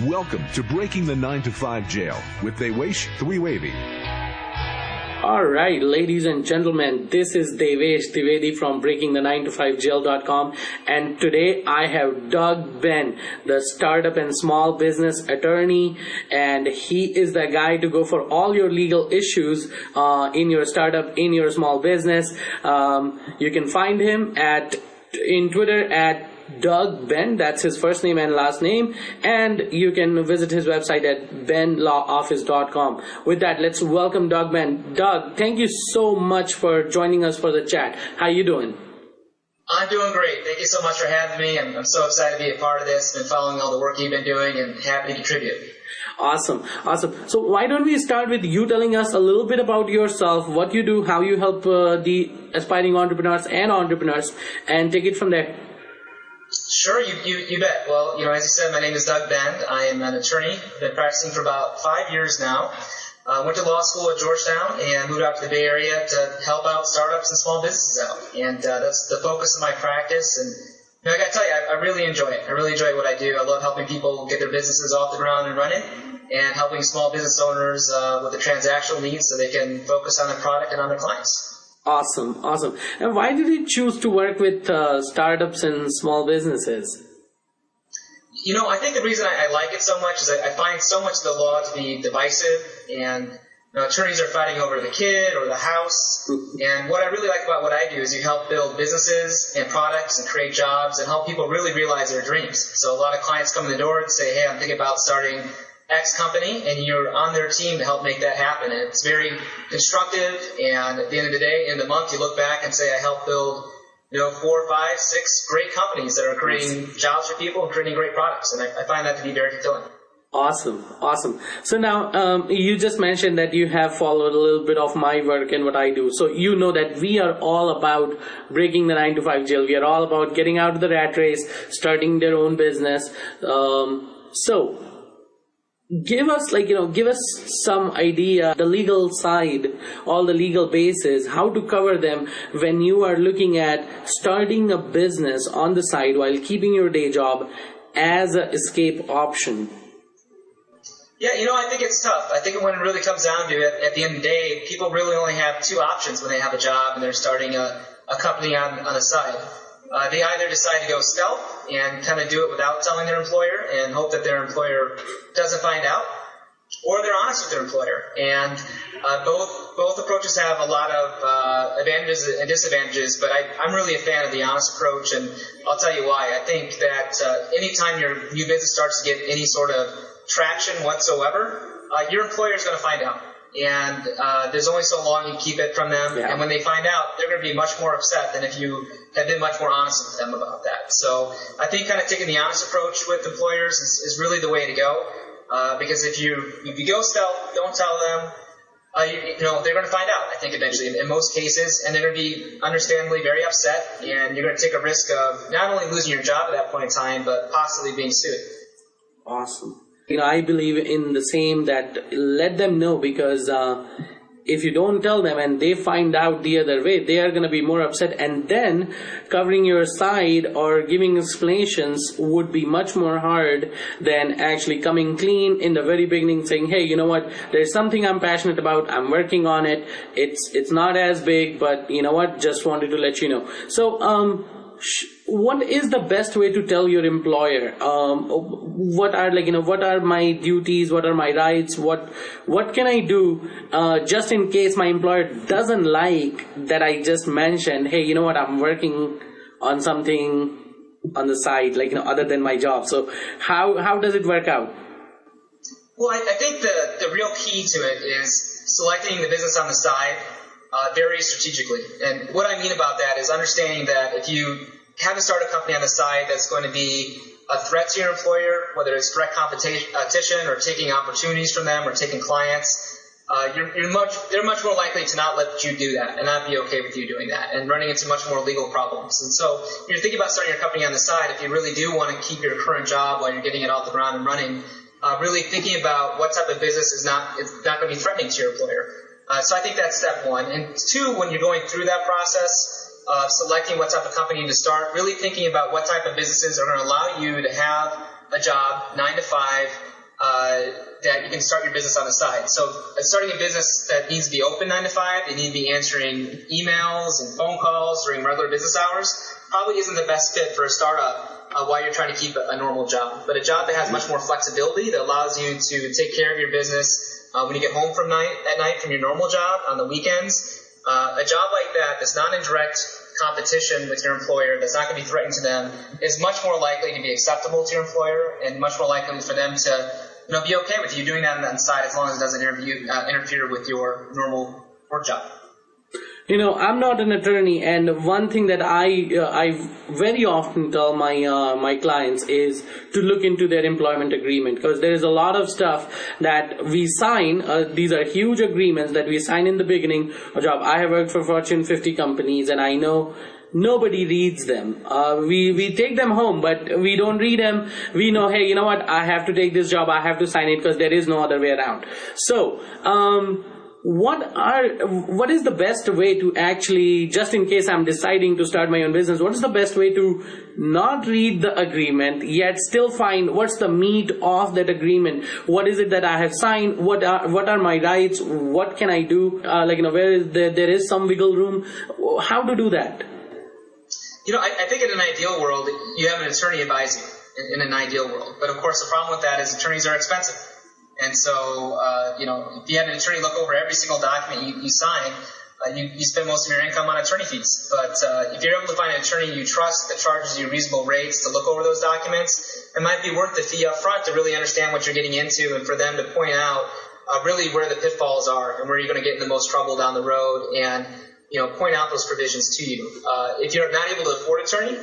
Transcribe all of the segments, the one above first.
Welcome to Breaking the 9 to 5 Jail with Devesh Dwivedi. All right, ladies and gentlemen, this is Devesh Dwivedi from Breaking the 9 to 5 Jail.com, and today I have Doug Ben, the startup and small business attorney, and he is the guy to go for all your legal issues in your startup, in your small business. You can find him in Twitter at Doug Ben, that's his first name and last name, and you can visit his website at benlawoffice.com. With that, let's welcome Doug Ben. Doug, thank you so much for joining us for the chat. How you doing? I'm doing great. Thank you so much for having me. I'm so excited to be a part of this. Been following all the work you've been doing and happy to contribute. Awesome. So why don't we start with you telling us a little bit about yourself, what you do, how you help the aspiring entrepreneurs, and take it from there. Sure, you bet. Well, as you said, my name is Doug Ben. I am an attorney. I've been practicing for about 5 years now. Went to law school at Georgetown and moved out to the Bay Area to help out startups and small businesses out. And that's the focus of my practice. And I got to tell you, I really enjoy it. I really enjoy what I do. I love helping people get their businesses off the ground and running, and helping small business owners with the transactional needs so they can focus on their product and on their clients. Awesome. And why did you choose to work with startups and small businesses? I think the reason I like it so much is I find so much of the law to be divisive, and attorneys are fighting over the kid or the house. And what I really like about what I do is you help build businesses and products and create jobs and help people really realize their dreams. So a lot of clients come in the door and say, hey, I'm thinking about starting X company, and you're on their team to help make that happen. And it's very constructive, and at the end of the day, in the month, you look back and say, I helped build 4, 5, 6 great companies that are creating jobs for people and creating great products. And I find that to be very fulfilling. Awesome. So now, you just mentioned that you have followed a little bit of my work and what I do. So you know that we are all about breaking the 9 to 5 jail. We are all about getting out of the rat race, starting their own business. So give us some idea, the legal side, all the legal bases, how to cover them when you are looking at starting a business on the side while keeping your day job as an escape option. Yeah, I think it's tough. I think when it really comes down to it, at the end of the day, people really only have 2 options when they have a job and they're starting a company on the side. They either decide to go stealth and kind of do it without telling their employer and hope that their employer doesn't find out, or they're honest with their employer. And both approaches have a lot of advantages and disadvantages, but I'm really a fan of the honest approach, and I'll tell you why. I think that anytime your new business starts to get any sort of traction whatsoever, your employer is going to find out. And there's only so long you keep it from them. Yeah. And when they find out, they're going to be much more upset than if you had been much more honest with them about that. So I think kind of taking the honest approach with employers is really the way to go. Because if you go stealth, don't tell them, they're going to find out, I think, eventually in most cases. And they're going to be understandably very upset. And you're going to take a risk of not only losing your job at that point in time, but possibly being sued. Awesome. I believe in the same, that let them know, because if you don't tell them and they find out the other way, they are going to be more upset, and then covering your side or giving explanations would be much more hard than actually coming clean in the very beginning, saying, hey, you know what, there's something I'm passionate about, I'm working on it, it's not as big, but you know what, just wanted to let you know. So what is the best way to tell your employer what are my duties, what are my rights, what can I do just in case my employer doesn't like that I just mentioned, hey, you know what, I'm working on something on the side, other than my job. So how does it work out? Well, I think the real key to it is selecting the business on the side very strategically. And what I mean about that is understanding that if you have to start a company on the side that's going to be a threat to your employer, whether it's direct competition or taking opportunities from them or taking clients, they're much more likely to not let you do that and not be okay with you doing that and running into much more legal problems. And so if you're thinking about starting your company on the side, if you really do want to keep your current job while you're getting it off the ground and running, really thinking about what type of business is not going to be threatening to your employer. So I think that's step 1. And 2, when you're going through that process, selecting what type of company to start, really thinking about what type of businesses are going to allow you to have a job 9 to 5 that you can start your business on the side. So starting a business that needs to be open 9 to 5, they need to be answering emails and phone calls during regular business hours, probably isn't the best fit for a startup while you're trying to keep a normal job. But a job that has much more flexibility, that allows you to take care of your business when you get home at night from your normal job on the weekends, a job like that that's not in direct competition with your employer, that's not going to be threatening to them, is much more likely to be acceptable to your employer and much more likely for them to be okay with you doing that on the side, as long as it doesn't interfere with your normal work job. I'm not an attorney, and one thing that I very often tell my clients is to look into their employment agreement, because there is a lot of stuff that we sign. These are huge agreements that we sign in the beginning of a job. I have worked for Fortune 50 companies, and I know nobody reads them. We take them home, but we don't read them. We know, hey, you know what? I have to take this job. I have to sign it because there is no other way around. So, what is the best way to actually, just in case I'm deciding to start my own business, what is the best way to not read the agreement yet still find what's the meat of that agreement? What is it that I have signed? What are my rights? What can I do? Where is there is some wiggle room? How to do that? I think in an ideal world, you have an attorney advise you in an ideal world. But of course, the problem with that is attorneys are expensive. And so, if you have an attorney look over every single document you sign, you spend most of your income on attorney fees. But if you're able to find an attorney you trust that charges you reasonable rates to look over those documents, it might be worth the fee up front to really understand what you're getting into and for them to point out really where the pitfalls are and where you're going to get in the most trouble down the road and point out those provisions to you. If you're not able to afford an attorney,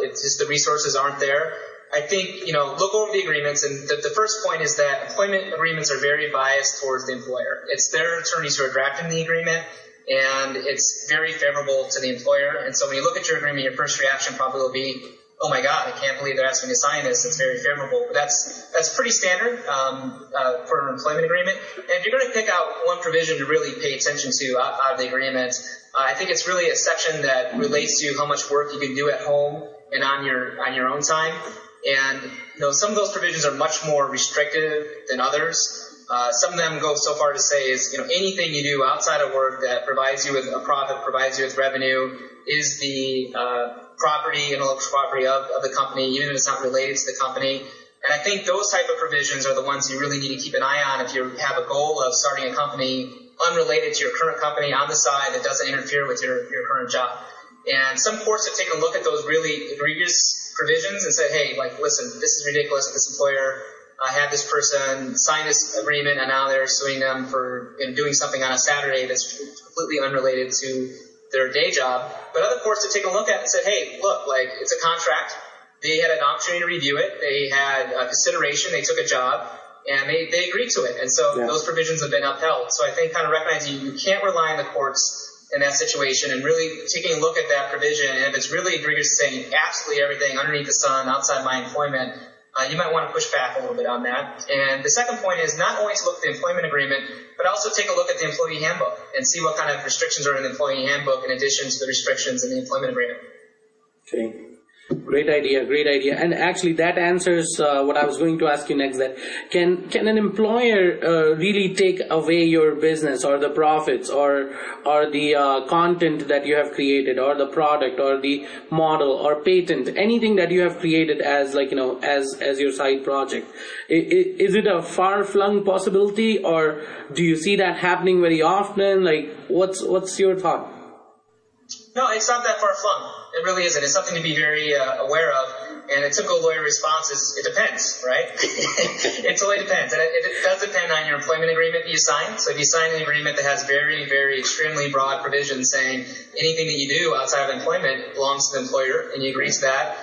it's just the resources aren't there, I think, look over the agreements, and the first point is that employment agreements are very biased towards the employer. It's their attorneys who are drafting the agreement, and it's very favorable to the employer. And so when you look at your agreement, your first reaction probably will be, oh my God, I can't believe they're asking me to sign this. It's very favorable. But that's pretty standard for an employment agreement. And if you're going to pick out one provision to really pay attention to out of the agreement, I think it's really a section that relates to how much work you can do at home and on your own time. And some of those provisions are much more restrictive than others. Some of them go so far to say is anything you do outside of work that provides you with a profit, provides you with revenue, is the intellectual property of the company, even if it's not related to the company. And I think those type of provisions are the ones you really need to keep an eye on if you have a goal of starting a company unrelated to your current company on the side that doesn't interfere with your current job. And some courts have taken a look at those really egregious provisions and said, hey, listen, this is ridiculous that this employer had this person sign this agreement and now they're suing them for doing something on a Saturday that's completely unrelated to their day job. But other courts have taken a look at it and said, hey, look, it's a contract. They had an opportunity to review it. They had consideration. They took a job. And they agreed to it. And so those provisions have been upheld. So I think kind of recognizing you can't rely on the courts in that situation and really taking a look at that provision. And if it's really egregious, saying absolutely everything underneath the sun outside my employment, you might want to push back a little bit on that. And the second point is not only to look at the employment agreement, but also take a look at the employee handbook and see what kind of restrictions are in the employee handbook in addition to the restrictions in the employment agreement. Okay. Great idea. And actually that answers what I was going to ask you next, that can an employer really take away your business or the profits or the content that you have created or the product or the model or patent, anything that you have created as as your side project? Is it a far-flung possibility, or do you see that happening very often? What's your thought? No, it's not that far-flung. It really isn't. It's something to be very aware of. And a typical lawyer response is, it depends, right? It totally depends. And it does depend on your employment agreement that you sign. So if you sign an agreement that has very, very extremely broad provisions saying anything that you do outside of employment belongs to the employer, and you agree to that,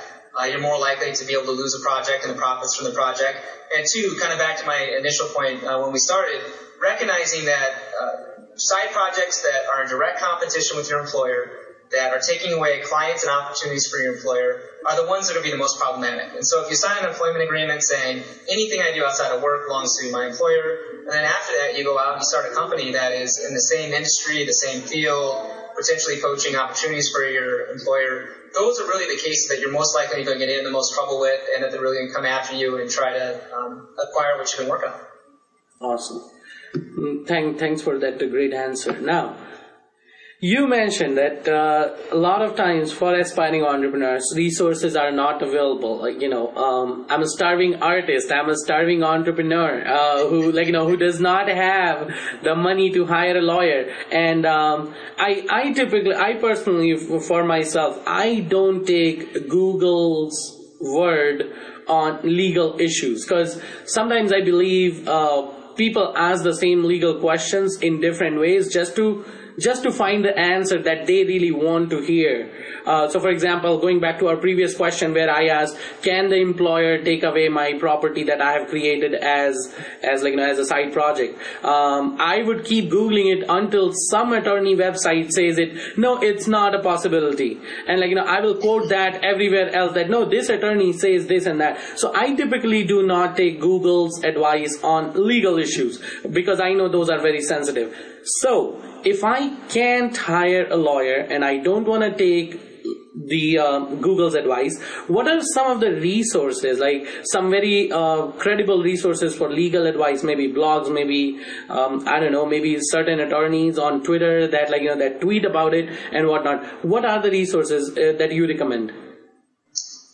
you're more likely to be able to lose a project and the profits from the project. And two, kind of back to my initial point when we started, recognizing that side projects that are in direct competition with your employer, that are taking away clients and opportunities for your employer, are the ones that will be the most problematic. And so if you sign an employment agreement saying anything I do outside of work belongs to my employer, and then after that you go out and you start a company that is in the same industry, the same field, potentially poaching opportunities for your employer. Those are really the cases that you're most likely going to get in the most trouble with, and that they're really going to come after you and try to acquire what you've been working on. Awesome. Thanks for that great answer. Now, you mentioned that a lot of times for aspiring entrepreneurs, resources are not available. Like, I'm a starving artist, I'm a starving entrepreneur who does not have the money to hire a lawyer. And I personally, for myself, I don't take Google's word on legal issues, because sometimes I believe people ask the same legal questions in different ways just to find the answer that they really want to hear. So for example, going back to our previous question where I asked, can the employer take away my property that I have created as a side project? I would keep Googling it until some attorney website says it, no, it's not a possibility. And I will quote that everywhere else that, no, this attorney says this and that. So I typically do not take Google's advice on legal issues because I know those are very sensitive. So if I can't hire a lawyer and I don't want to take the Google's advice, what are some of the resources, like some very credible resources for legal advice, maybe blogs, maybe maybe certain attorneys on Twitter that that tweet about it and whatnot? What are the resources that you recommend?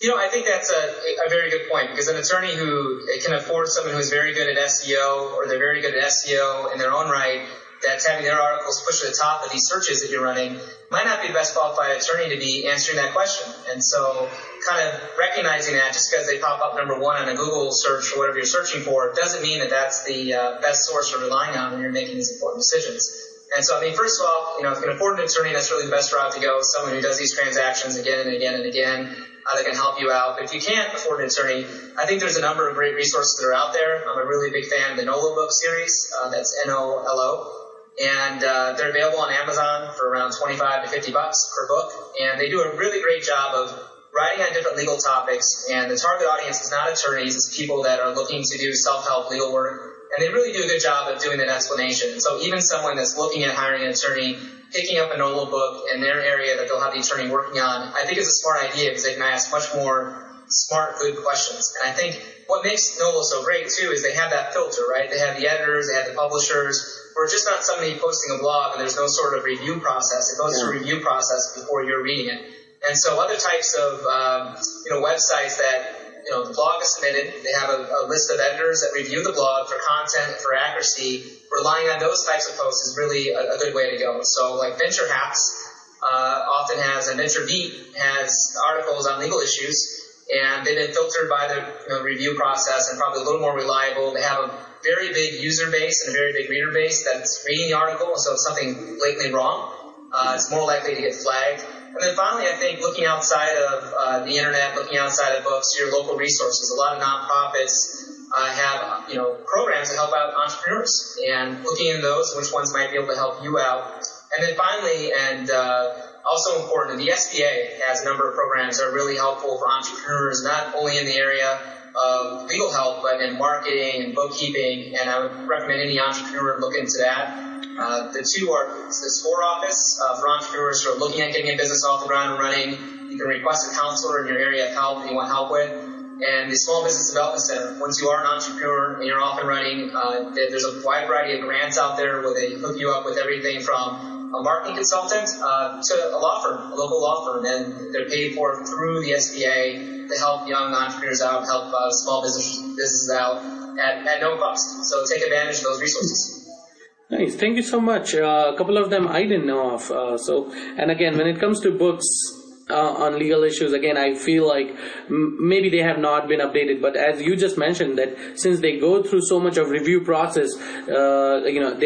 I think that's a very good point, because an attorney who can afford someone who's very good at SEO, or they're very good at SEO in their own right, that's having their articles pushed to the top of these searches that you're running, might not be the best qualified attorney to be answering that question. And so kind of recognizing that just because they pop up number one on a Google search for whatever you're searching for doesn't mean that that's the best source you're relying on when you're making these important decisions. And so, first of all, if you can afford an attorney, that's really the best route to go, someone who does these transactions again and again and again. That can help you out. But if you can't afford an attorney, I think there's a number of great resources that are out there. I'm a really big fan of the NOLO book series. That's NOLO. And they're available on Amazon for around $25 to $50 per book. And they do a really great job of writing on different legal topics. And the target audience is not attorneys, it's people that are looking to do self-help legal work. And they really do a good job of doing that explanation. So even someone that's looking at hiring an attorney, picking up a NOLO book in their area that they'll have the attorney working on, I think is a smart idea, because they can ask much more smart, good questions. And I think what makes NOLO so great, too, is they have that filter, right? They have the editors, they have the publishers, where it's just not somebody posting a blog and there's no sort of review process. It goes through a review process before you're reading it. And so other types of websites that the blog is submitted, they have a list of editors that review the blog for content, for accuracy. Relying on those types of posts is really a good way to go. So like Venture Hacks often has, and Venture Beat has articles on legal issues, and they've been filtered by the review process and probably a little more reliable. They have a very big user base and a very big reader base that's reading the article, so if something blatantly wrong, it's more likely to get flagged. And then finally, I think looking outside of the internet, looking outside of books, your local resources. A lot of nonprofits have programs that help out entrepreneurs, and looking into those, which ones might be able to help you out. And then finally, and also important, the SBA has a number of programs that are really helpful for entrepreneurs, not only in the area of legal help, but in marketing and bookkeeping, and I would recommend any entrepreneur look into that. The two are the SCORE office for entrepreneurs who are looking at getting a business off the ground and running. You can request a counselor in your area of help that you want help with. And the Small Business Development Center. Once you are an entrepreneur and you're off and running, there's a wide variety of grants out there where they hook you up with everything from a marketing consultant to a law firm, a local law firm, and they're paid for through the SBA to help young entrepreneurs out, help small businesses out at no cost. So take advantage of those resources. Nice. Thank you so much. A couple of them I didn't know of. And again, when it comes to books on legal issues, again, I feel like maybe they have not been updated. But as you just mentioned, that since they go through so much of review process, they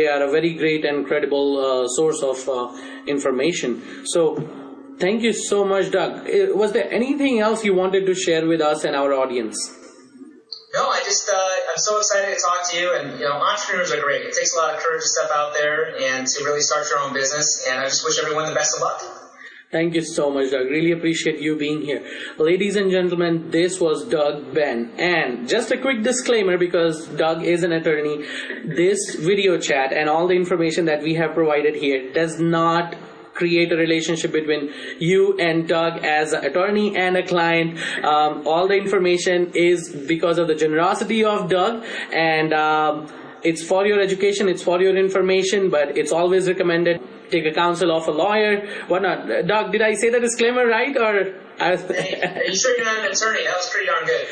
are a very great and credible source of information. So thank you so much, Doug. Was there anything else you wanted to share with us and our audience? No, I'm so excited to talk to you, and entrepreneurs are great. It takes a lot of courage to step out there and to really start your own business, and I just wish everyone the best of luck. Thank you so much, Doug. Really appreciate you being here. Ladies and gentlemen, this was Doug Ben. And just a quick disclaimer, because Doug is an attorney, this video chat and all the information that we have provided here does not create a relationship between you and Doug as an attorney and a client. All the information is because of the generosity of Doug, and it's for your education, it's for your information, but it's always recommended take a counsel of a lawyer. Whatnot. Doug, did I say the disclaimer right, or? Are you sure you're not an attorney? That was pretty darn good.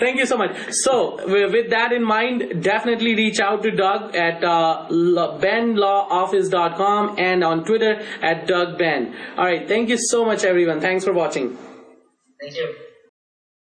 Thank you so much. So, with that in mind, definitely reach out to Doug at benlawoffice.com and on Twitter at DougBen. All right. Thank you so much, everyone. Thanks for watching. Thank you.